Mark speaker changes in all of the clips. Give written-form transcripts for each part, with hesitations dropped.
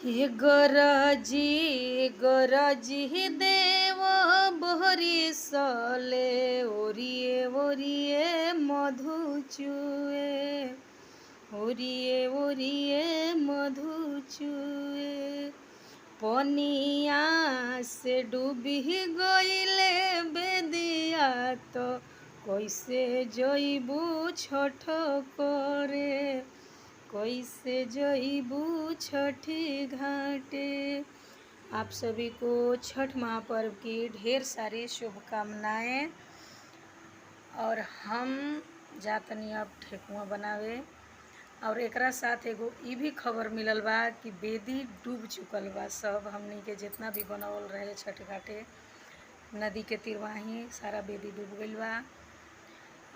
Speaker 1: हे गरजी गरजी देव बहरिसले ओरिए ओरिए मधु चुए ओरिए ओरिए मधु चुए पनिया से डूबी गईले बेदिया तो कैसे जइबू छठ करे कैसे जइबू छठी घाटे। आप सभी को छठ महापर्व की ढेर सारी शुभकामनाएं। और हम जातनी अब ठेकुआ बनावे और एकरा साथ एगो ई भी खबर मिलल बा कि बेदी डूब चुकल बा। सब हमनी के जितना भी बनावल रहे छठ घाटे नदी के तीरवाही सारा बेदी डूब गईल बा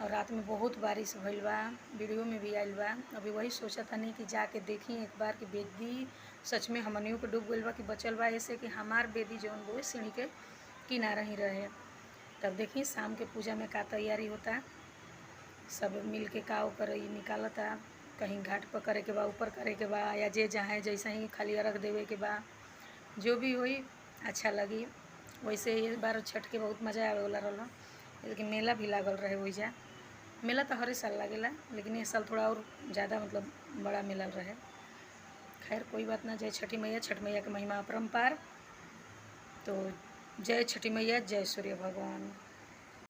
Speaker 1: और रात में बहुत बारिश भइल बा, वीडियो में भी आइल बा। अभी वही सोचा था नहीं कि जाके देखी एक बार कि बेदी सच में हमनियों के डूब गईल बा कि बचल बा, ऐसे कि हमार बेदी जौन वो सीढ़ी के किनारा ही रहे। तब देखी शाम के पूजा में का तैयारी होता, सब मिल के का ओकर निकालता, कहीं घाट पर करे के बा, ऊपर करे के बा, या जे जहाँ जैसा ही खाली अर्घ देवे के बा, जो भी हुई अच्छा लगी। वैसे ये बार छठ के बहुत मज़ा आवे वाला रहल, लेकिन मेला भी लागल रहे वहीजा। मेला तो हर साल लागेला लेकिन इस साल थोड़ा और ज़्यादा मतलब बड़ा मेला रहे। खैर कोई बात ना, जय छठी मैया। छठ मैया की महिमा अपरंपार। तो जय छठी मैया, जय सूर्य भगवान।